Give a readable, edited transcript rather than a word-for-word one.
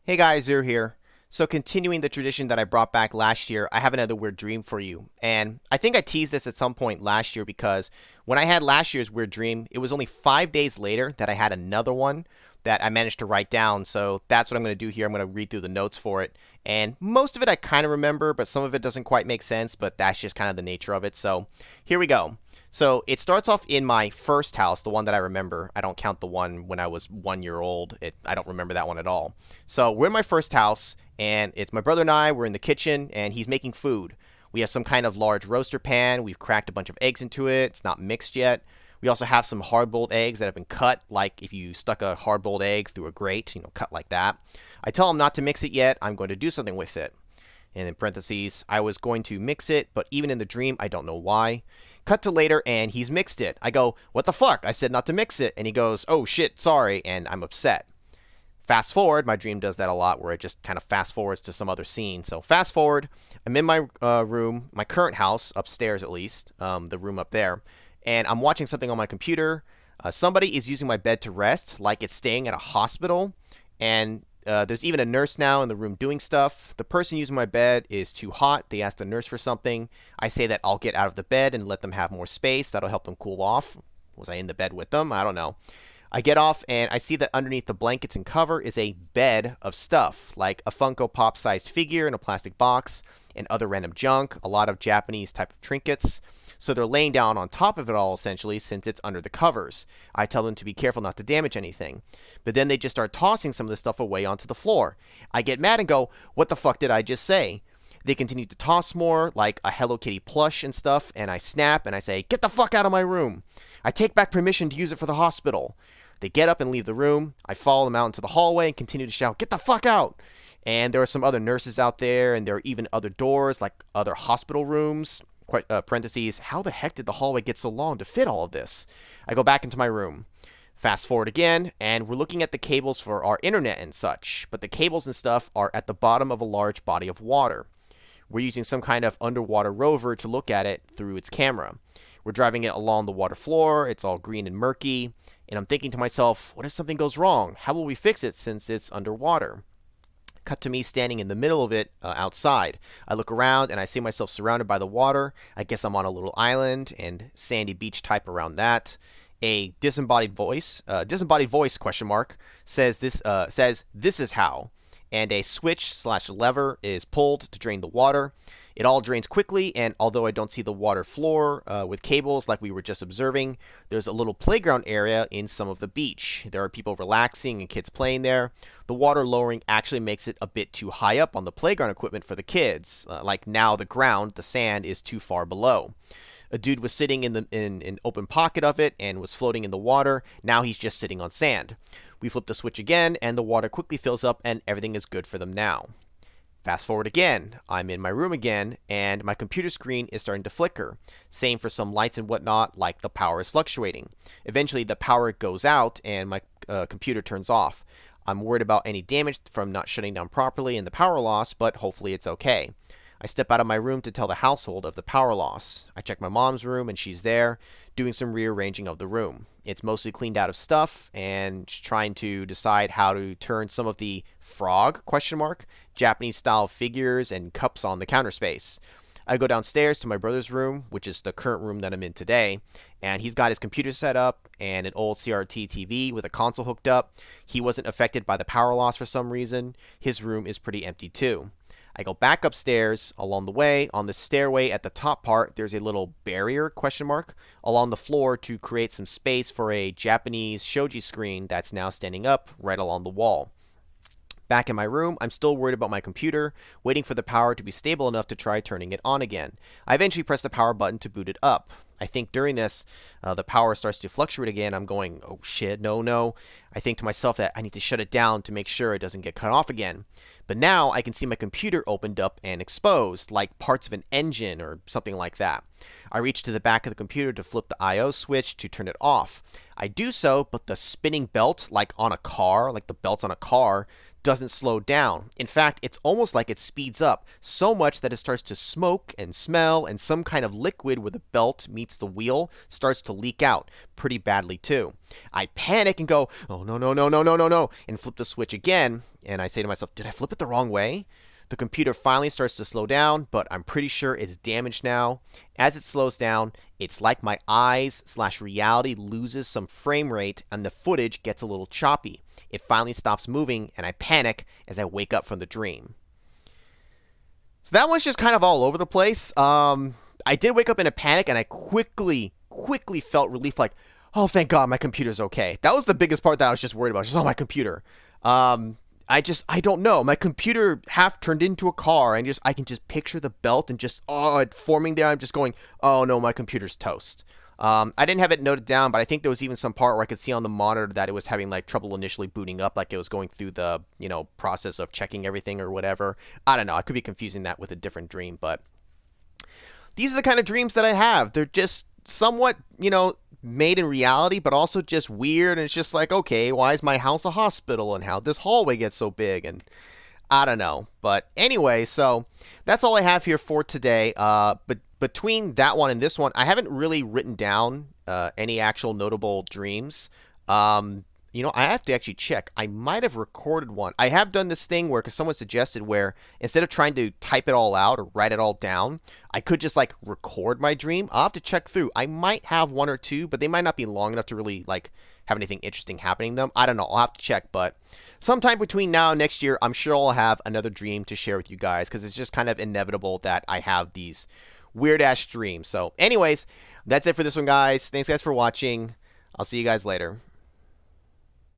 Hey guys, Zero here. So continuing the tradition that I brought back last year, I have another weird dream for you. And I think I teased this at some point last year because when I had last year's weird dream, it was only 5 days later that I had another one that I managed to write down. So that's what I'm going to do here. I'm going to read through the notes for it. And most of it I kind of remember, but some of it doesn't quite make sense, but that's just kind of the nature of it. So here we go. So it starts off in my first house, the one that I remember. I don't count the one when I was 1 year old. I don't remember that one at all. So we're in my first house, and it's my brother and I. We're in the kitchen, and he's making food. We have some kind of large roaster pan. We've cracked a bunch of eggs into it. It's not mixed yet. We also have some hard-boiled eggs that have been cut, like if you stuck a hard-boiled egg through a grate, cut like that. I tell him not to mix it yet. I'm going to do something with it. And in parentheses, I was going to mix it, but even in the dream, I don't know why. Cut to later, and he's mixed it. I go, what the fuck? I said not to mix it. And he goes, oh shit, sorry, and I'm upset. Fast forward, my dream does that a lot, where it just kind of fast forwards to some other scene. So fast forward, I'm in my room, my current house, upstairs at least, the room up there, and I'm watching something on my computer. Somebody is using my bed to rest, like it's staying at a hospital, and there's even a nurse now in the room doing stuff. The person using my bed is too hot. They ask the nurse for something. I say that I'll get out of the bed and let them have more space. That'll help them cool off. Was I in the bed with them? I don't know. I get off and I see that underneath the blankets and cover is a bed of stuff, like a Funko Pop sized figure in a plastic box and other random junk, a lot of Japanese type of trinkets. So they're laying down on top of it all, essentially, since it's under the covers. I tell them to be careful not to damage anything. But then they just start tossing some of the stuff away onto the floor. I get mad and go, what the fuck did I just say? They continue to toss more, like a Hello Kitty plush and stuff, and I snap and I say, get the fuck out of my room. I take back permission to use it for the hospital. They get up and leave the room. I follow them out into the hallway and continue to shout, get the fuck out. And there are some other nurses out there, and there are even other doors, like other hospital rooms. Parentheses, how the heck did the hallway get so long to fit all of this? I go back into my room. Fast forward again, and we're looking at the cables for our internet and such, but the cables and stuff are at the bottom of a large body of water. We're using some kind of underwater rover to look at it through its camera. We're driving it along the water floor, it's all green and murky, and I'm thinking to myself, what if something goes wrong? How will we fix it since it's underwater? Cut to me standing in the middle of it outside. I look around and I see myself surrounded by the water. I guess I'm on a little island and sandy beach type around that. A disembodied voice question mark says this is how, and a switch slash lever is pulled to drain the water. It all drains quickly, and although I don't see the water floor with cables like we were just observing, there's a little playground area in some of the beach. There are people relaxing and kids playing there. The water lowering actually makes it a bit too high up on the playground equipment for the kids. Like now the ground, the sand, is too far below. A dude was sitting in an open pocket of it and was floating in the water. Now he's just sitting on sand. We flip the switch again, and the water quickly fills up, and everything is good for them now. Fast forward again, I'm in my room again, and my computer screen is starting to flicker. Same for some lights and whatnot, like the power is fluctuating. Eventually the power goes out and my computer turns off. I'm worried about any damage from not shutting down properly and the power loss, but hopefully it's okay. I step out of my room to tell the household of the power loss. I check my mom's room and she's there, doing some rearranging of the room. It's mostly cleaned out of stuff and trying to decide how to turn some of the frog Japanese style figures and cups on the counter space. I go downstairs to my brother's room, which is the current room that I'm in today, and he's got his computer set up and an old CRT TV with a console hooked up. He wasn't affected by the power loss for some reason. His room is pretty empty too. I go back upstairs. Along the way, on the stairway at the top part, there's a little barrier along the floor to create some space for a Japanese shoji screen that's now standing up right along the wall. Back in my room, I'm still worried about my computer, waiting for the power to be stable enough to try turning it on again. I eventually press the power button to boot it up. I think during this, the power starts to fluctuate again. I'm going, oh shit, no. I think to myself that I need to shut it down to make sure it doesn't get cut off again. But now I can see my computer opened up and exposed, like parts of an engine or something like that. I reach to the back of the computer to flip the I/O switch to turn it off. I do so, but the spinning belt, like on a car, like the belts on a car, doesn't slow down. In fact, it's almost like it speeds up so much that it starts to smoke and smell, and some kind of liquid where the belt meets the wheel starts to leak out pretty badly too. I panic and go, oh no, no, no, no, no, no, no, and flip the switch again. And I say to myself, did I flip it the wrong way? The computer finally starts to slow down, but I'm pretty sure it's damaged now. As it slows down, it's like my eyes/reality loses some frame rate and the footage gets a little choppy. It finally stops moving and I panic as I wake up from the dream. So that one's just kind of all over the place. I did wake up in a panic and I quickly felt relief, like, oh, thank God my computer's okay. That was the biggest part that I was just worried about, just, oh, my computer. I don't know. My computer half turned into a car, and I can just picture the belt and just, it forming there. I'm just going, oh no, my computer's toast. I didn't have it noted down, but I think there was even some part where I could see on the monitor that it was having like trouble initially booting up, like it was going through the, process of checking everything or whatever. I don't know. I could be confusing that with a different dream, but these are the kind of dreams that I have. They're just somewhat, made in reality, but also just weird. And it's just like, okay, why is my house a hospital, and how this hallway gets so big? And I don't know. But anyway, so that's all I have here for today. But between that one and this one, I haven't really written down any actual notable dreams. I have to actually check. I might have recorded one. I have done this thing where, because someone suggested, where instead of trying to type it all out or write it all down, I could just like record my dream. I'll have to check through. I might have one or two, but they might not be long enough to really like have anything interesting happening to them. I don't know. I'll have to check. But sometime between now and next year, I'm sure I'll have another dream to share with you guys, because it's just kind of inevitable that I have these weird ass dreams. So anyways, that's it for this one, guys. Thanks guys for watching. I'll see you guys later.